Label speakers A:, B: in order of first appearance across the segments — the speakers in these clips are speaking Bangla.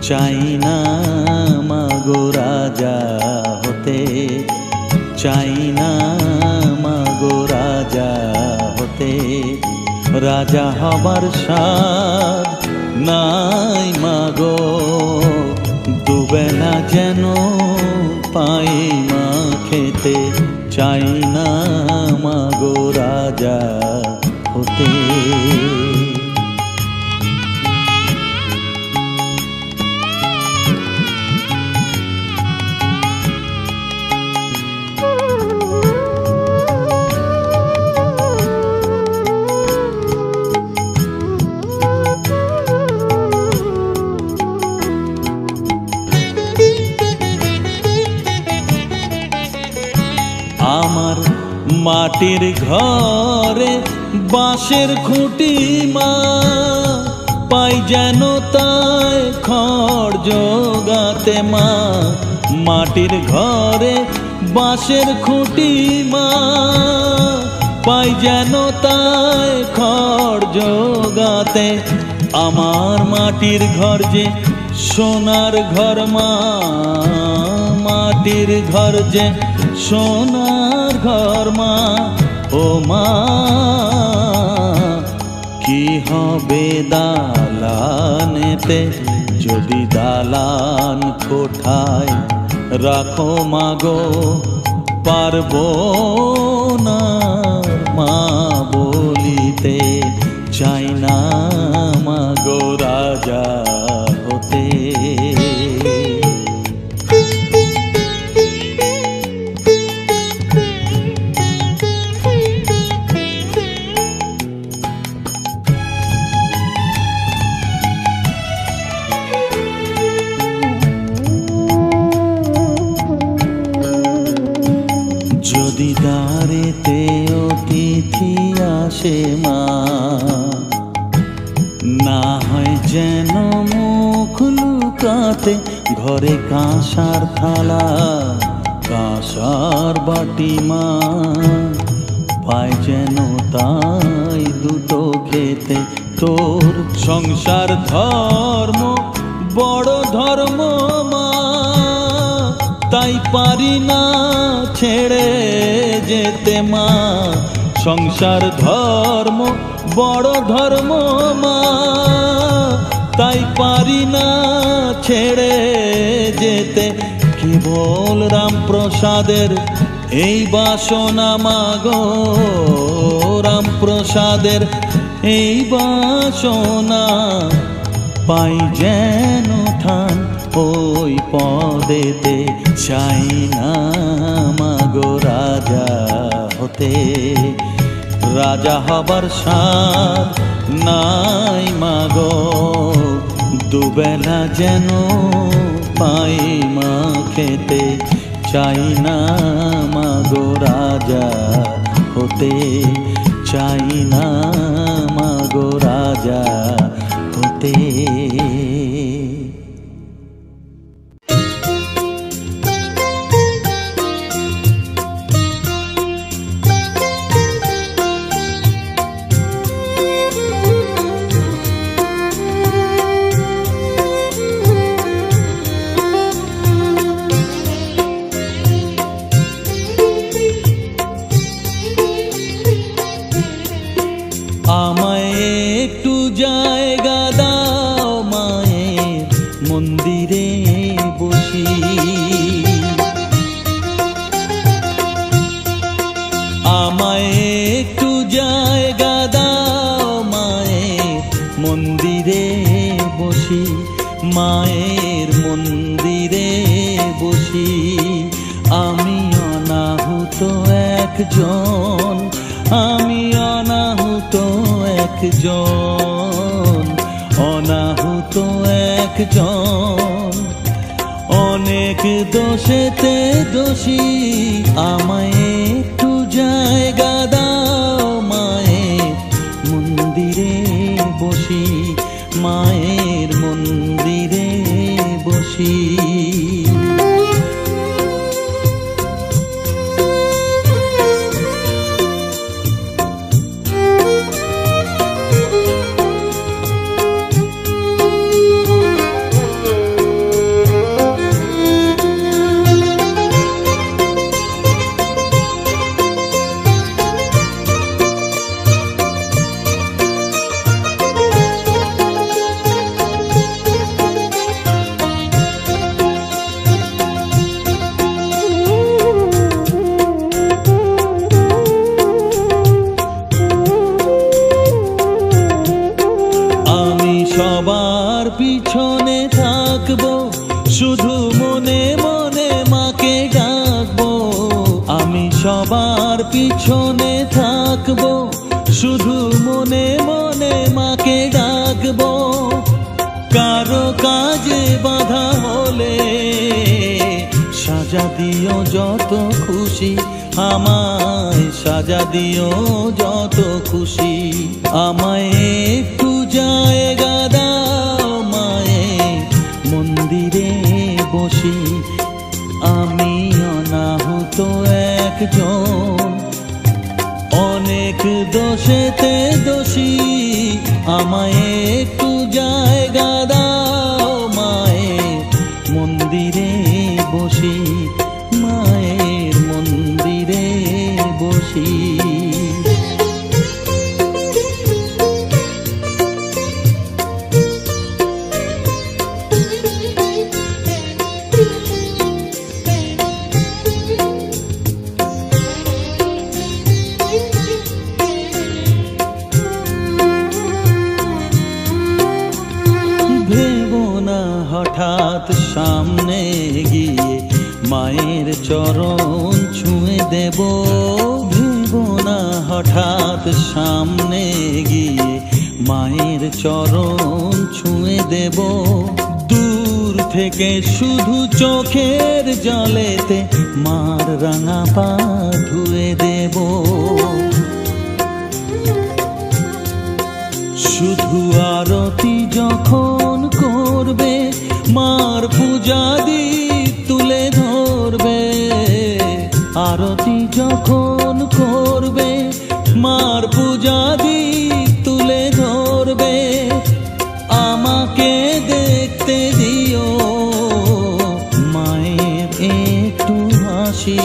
A: চাই না মাগো রাজা হতে, চাই না মাগো রাজা হতে। রাজা হবার স্বাদ নাই মাগো, দুবেলা যেন পাই মা খেতে। চাই না মাগো রাজা হতে। আমার মাটির ঘরে বাঁশের খুঁটি মা, পাই যেন তাই খড় জোগাতে মা। মাটির ঘরে বাঁশের খুঁটি মা, পাই যেন তাই খড় জোগাতে। আমার মাটির ঘর যে সোনার ঘর মা, মাটির ঘর যে সোনার ঘর মা। ও মা কি হবে দালানেতে, যদি দালান কোঠায় রাখো মাগো। পারবো না মা বলিতে, চাই না মাগো রাজা হতে। যদি দ্বারেতে অতিথি আসে মা, না হয় যেন মুখ লুকাতে। ঘরে কাঁসার থালা কাঁসার বাটি মা, পায় যেন তাই দুটো খেতে। তোর সংসার ধর্ম বড় ধর্ম মা, তাই পারি না ছেড়ে যেতে মা। সংসার ধর্ম বড় ধর্ম মা, তাই পারি না ছেড়ে যেতে। কেবল রামপ্রসাদের এই বাসনা মাগো, রামপ্রসাদের এই বাসনা। পাই যেন ঠান ওই পদেতে, চাই না মাগো রাজা হতে। রাজা হবার স্বাদ নাই মাগো, দুবেলা যেন পাই মা খেতে। চাই না মাগো রাজা হতে, চাই না মাগো রাজা হতে। আমায় একটু জায়গা দাও মায়ের মন্দিরে বসি, আমায় একটু জায়গা দাও মায়ের মন্দিরে বসি। মায়ের মন্দিরে বসি আমি অনাহুত একজন, আমি অনাহুত একজন, অনাহুত একজন। অনেক দোষেতে দোষী, আমায় একটু জায়গা দাও মায়ের মন্দিরে বসি, মায়ের মন্দিরে বসি। পিছনে থাকবো, শুধু মনে মনে মাকে ডাকবো। আমি সবার পিছনে থাকবো, শুধু মনে মনে মাকে ডাকবো। কারো কাজে বাধা হলে সাজা দিও যত খুশি, আমায় সাজা দিও যত খুশি। আমায় একটু জায়গা দাও মায়ের মন্দিরে বসি। আমি অনাহুত একজন, অনেক দোষেতে দোষী। আমায় একটু জায়গা দাও মায়ের মন্দিরে বসি, মায়ের মন্দিরে বসি। হঠাৎ সামনে গিয়ে মায়ের চরণ ছুঁয়ে দেব। ভেবো না হঠাৎ সামনে গিয়ে মায়ের চরণ ছুঁয়ে দেব। দূর থেকে শুধু চোখের জলেতে মার রাঙা পা ধুয়ে দেব। শুধু আরতি যখন করবে মার পূজা দীপ তুলে ধরবে। আরতি যখন করবে মার পূজা দীপ তুলে ধরবে। আমাকে দেখতে দিও মায়ের একটু হাসি,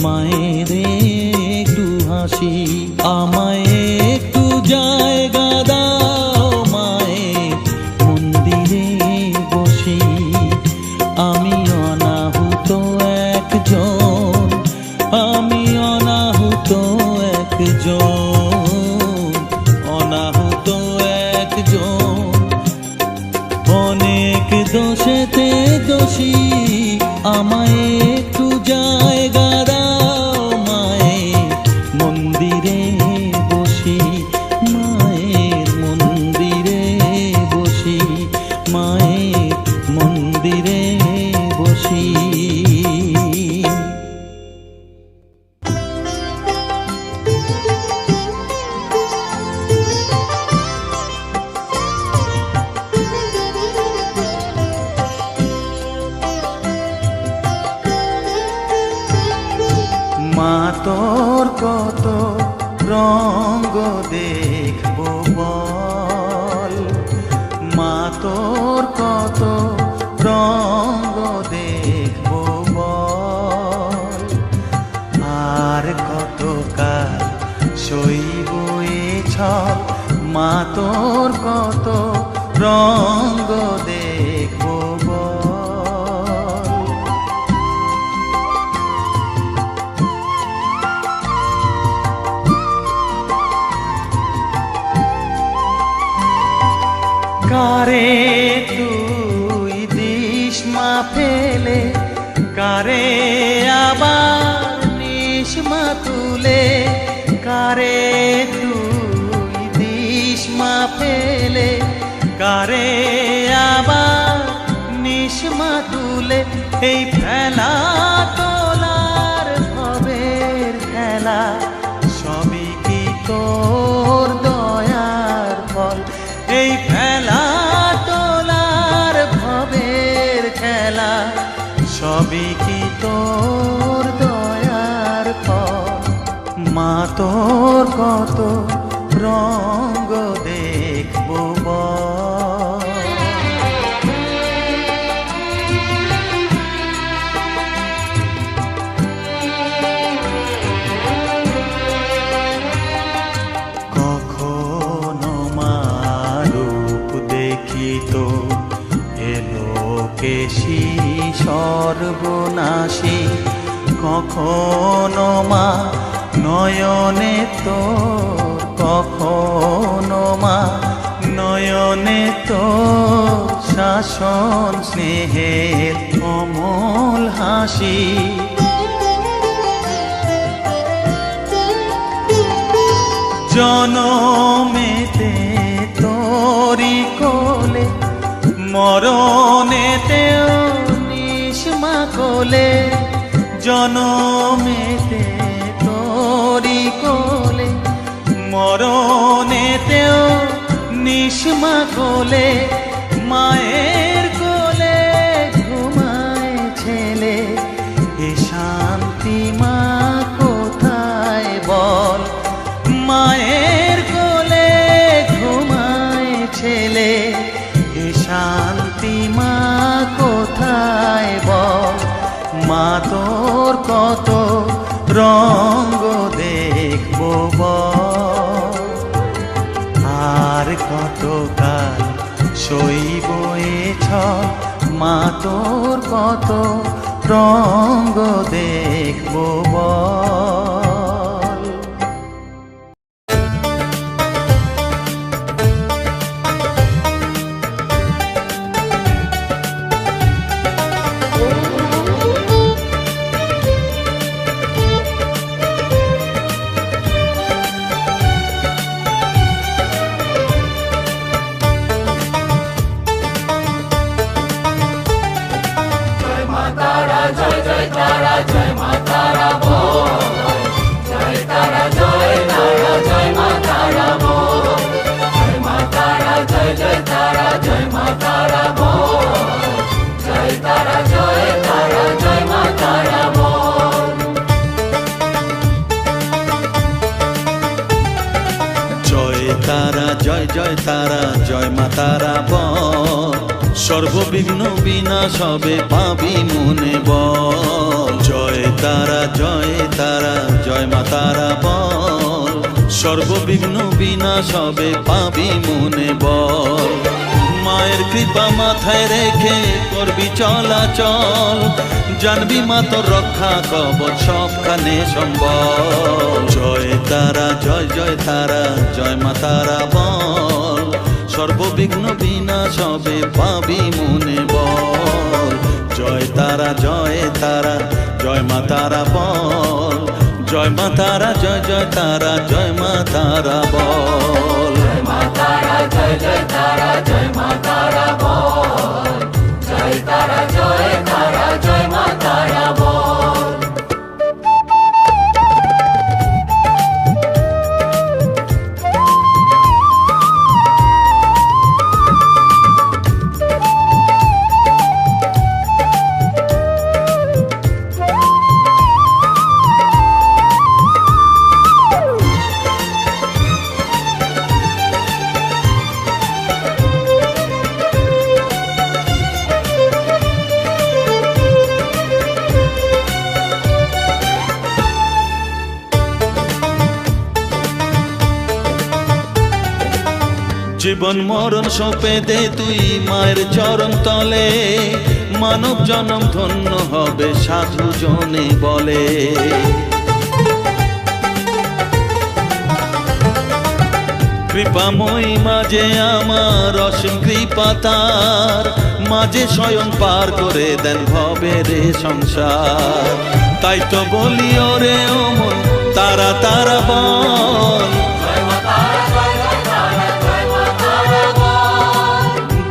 A: মায়ের একটু হাসি। আমায় একটু জায়গা দাও মায়ের মন্দিরে বসি। আমি অনাহুত একজন, আমি অনাহুত একজন, অনাহুত একজন, অনেক দোষেতে দোষী। আমায় একটু জায়গা দাও মায়ের মন্দিরে বসি, মায়ের মন্দিরে বসি, মায়ের মন্দিরে বসি। মা তোর কত রঙ্গ দেখবো বল, মা তোর কত রঙ্গ দেখবো বল। আর কত কাল সইব এ ছল, মা তোর কত রঙ্গ দেখবো বল। কারে তুই দিস মা ফেলে, কারে আবার নিস মা তুলে। কারে তুই দিস মা ফেলে, কারে আবার নিস মা তুলে। এই ফেলা তোলার ভবের খেলা, সবই কি তোর দয়ার ফল। এই ফেলা তোলার ভবের খেলা, সবই কি তোর দয়ার ফল। মা তোর কত রঙ্গ দেখবো বল। কখনো মা রূপ দেখিত এলোকেশী সর্বনাশী। কখনো মা নয়নে তোর, কখনো মা নয়নে তোর ভাষণ স্নেহের অমল হাসি, জনমেতে তোরি কোলে, মরণেতেও নিষ্মা কোলে, জনমেতে তোরি কোলে, মরণেতেও নিষ্মা কোলে, মায়ের কোলে ঘুমায় ছেলে, এ শান্তি মা কোথায় বল, মায়ের কোলে ঘুমায় ছেলে, এ শান্তি মা কোথায় বল, মা তোর কত রঙ্গ দেখবো বল, আর কত কাল সইব এ ছল, মা তোর কত রঙ্গ দেখবো বল। জয় জয় তারা জয় মা তারা বল, সর্ববিঘ্ন বিনাশ হবে পাবি মনে বল, জয় তারা জয় মা তারা বল, সর্ববিঘ্ন বিনাশ হবে পাবি মনে বল, মায়ের কৃপা মাথায় রেখে করবি চলাচল, জানবি মা তোর রক্ষা কবচ সবখানে সম্বল, জয় তারা জয় মা তারা বল, সর্ববিঘ্ন বিনাশ হবে পাবি মনে বল, জয় তারা জয় মা তারা বল, জয় মা তারা জয় মা তারা বল, জয় মা তারা জয় মা তারা বল, জয় তারা জয় মা তারা বল। জীবন মরণ সঁপে দে তুই মায়ের চরণ তলে, মানব জনম ধন্য হবে সাধু জনে বলে, কৃপাময়ী মাঝে আমার অসীম কৃপা তার, মাঝে স্বয়ং পার করে দেন ভবের সংসার, তাই তো বলি ওরে ও মন তারা তারা বল,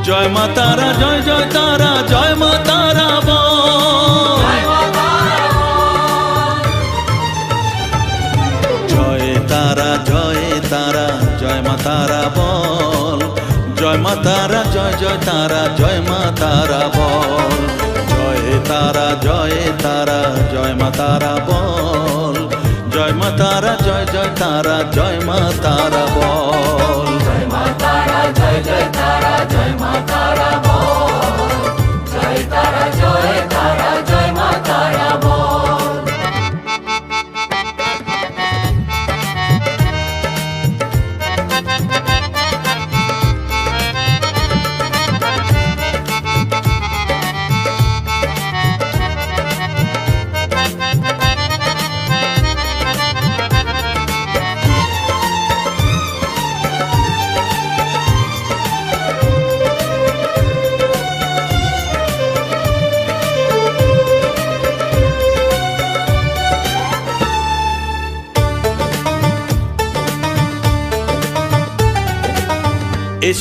A: জয় মা তারা জয় তারা জয় মা তারা বল, জয় তারা জয় মা তারা বল, জয় মা তারা জয় তারা জয় মা তারা বল, জয় তারা জয় মা তারা বল, জয় মা তারা জয় তারা জয় মা তারা বল, জয় মা তারা জয় তারা জয় মা তারা বল, জয় তারা জয় মা তারা বল।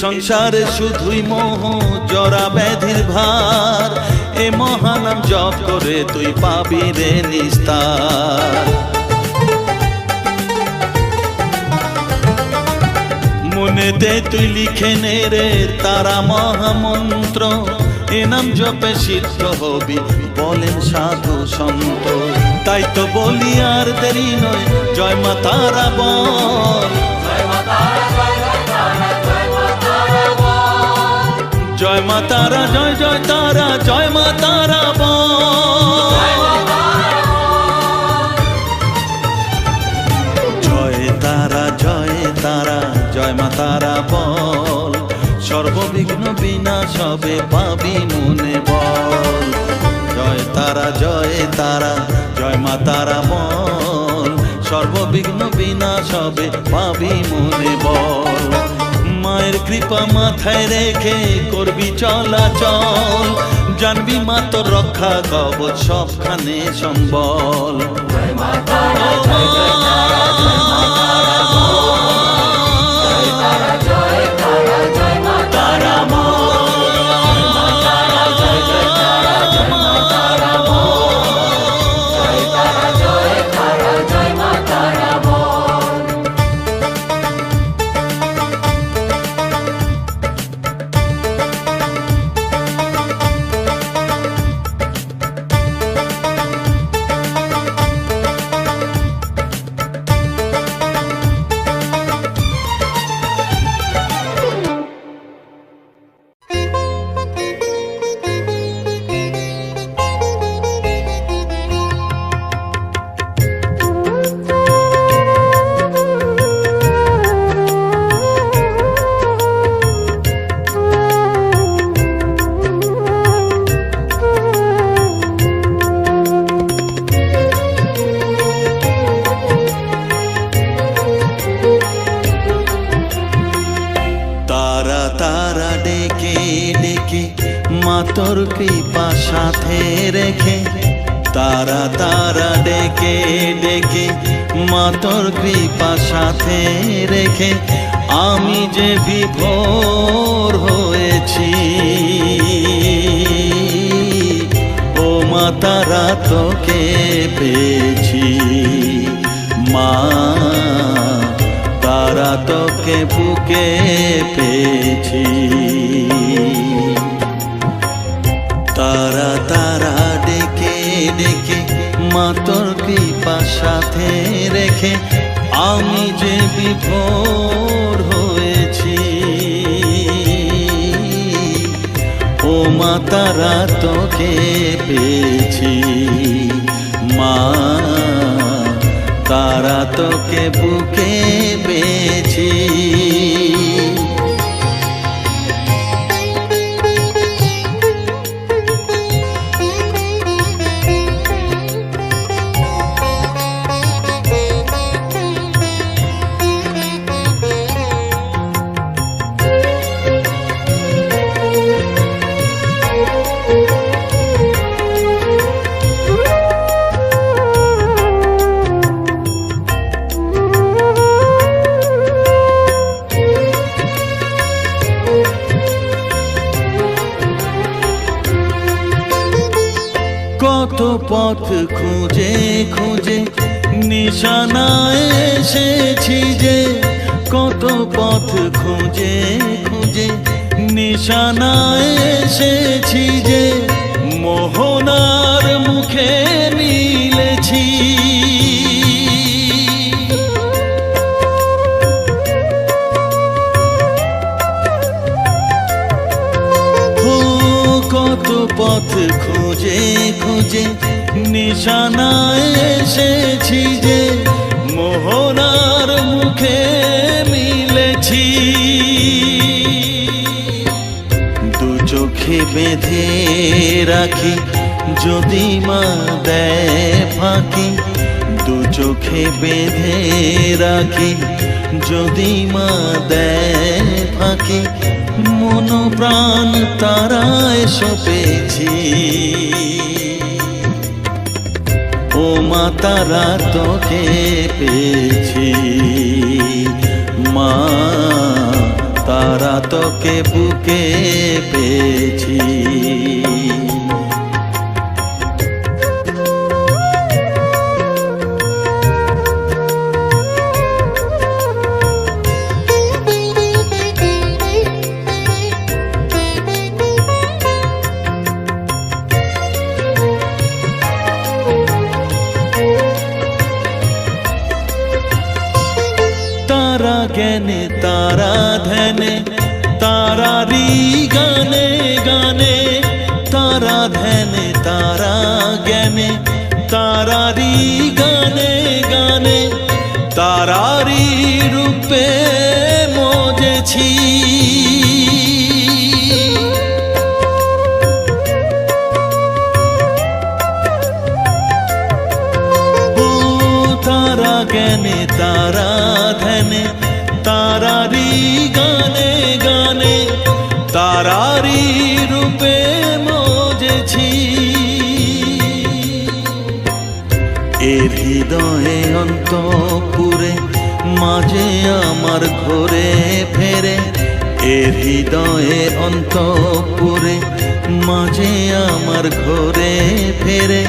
A: সংসারে শুধুই মোহ জরা ব্যাধির ভার, এ মহানাম জপ করে তুই পাবি রে নিস্তার। মনেতে তুই লিখে নে রে তারা মহামন্ত্র, এ নাম জপে সিদ্ধ হবি বলেন সাধু সন্ত। তাই তো বলি আর দেরি নয়, জয় মা তারা বল, জয় মা তারা জয় জয় তারা, জয় মা তারা বল, জয় তারা জয় তারা, জয় মা তারা বল, সর্ববিঘ্ন বিনাশ হবে পাবি মনে বল। জয় তারা জয় তারা, জয় মা তারা বল, সর্ববিঘ্ন বিনাশ হবে পাবি মনে বল। মায়ের কৃপা মাথায় রেখে করবি চলাচল, জানবি মা তোর রক্ষা কবচ সবখানে সম্বল। জয় মা তারা জয় জয় তারা, জয় মা তারা বল, জয় তারা জয় তারা, জয় মা তারা বল, জয় মা তারা জয় জয় তারা, জয় মা তারা বল, জয় তারা জয় তারা, জয় মা তারা বল। তোর কৃপা সাথে রেখে, তারা তারা ডেকে ডেকে মা তোর কৃপা সাথে রেখে, আমি যে বিভোর হয়েছি, ও মা তারা তোকে পেয়েছি। মা তারা তোকে বুকে পেয়েছি। তারা তারা ডেকে ডেকে মা তোর কৃপা সাথে রেখে, আমি যে বিভোর হয়েছি, ও মা তারা তোকে পেয়েছি। মা তারা তোকে বুকে পেয়েছি। কত পথ খুঁজে খুঁজে নিশানায় এসেছি যে, কত পথ খুঁজে খুঁজে নিশানায় এসেছি যে, মোহনার মুখে মিলেছি। কত পথ খুঁজে খুঁজে নিশানায় এসেছি যে, মোহনার মুখে মিলেছি। দু চোখে বেঁধে রাখি যদি মা দেয় ফাঁকি, দু চোখে বেঁধে রাখি যদি মা দেয় ফাঁকি, মন প্রাণ তারায় সপেছি। ও মা তারা তোকে পেয়েছি। মা তারা তোকে বুকে পেয়েছি। তারা জ্ঞানে তারা ধ্যানে তারারি গানে গানে, তারা ধ্যানে তারা জ্ঞানে তারারি গানে গানে, তারারি রূপে মজেছি। তারা জ্ঞানে তারা ধ্যানে তারারি গানে গানে, তারারি রূপে মজেছি। এর হৃদয়ে অন্তপুরে মাঝে আমার ঘরে ফেরে, এর হৃদয়ে অন্তপুরে মাঝে আমার ঘরে ফেরে,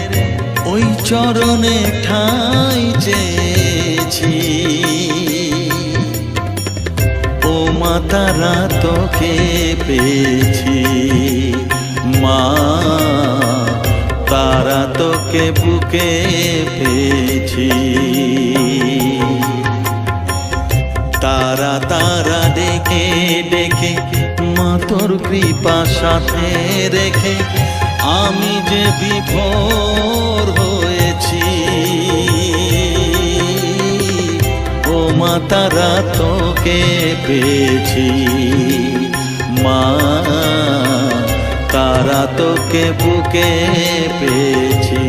A: ওই চরণে ঠাঁই চেয়েছি। ও মা তারা তোকে পেয়েছি, মা তারা তোকে বুকে পেয়েছি। তারা তারা ডেকে ডেকে মা তোর কৃপা সাথে রেখে আমি যে বিভোর হয়েছি। ও মা তারা তোকে পেয়েছি, মা তারা তোকে বুকে পেয়েছি।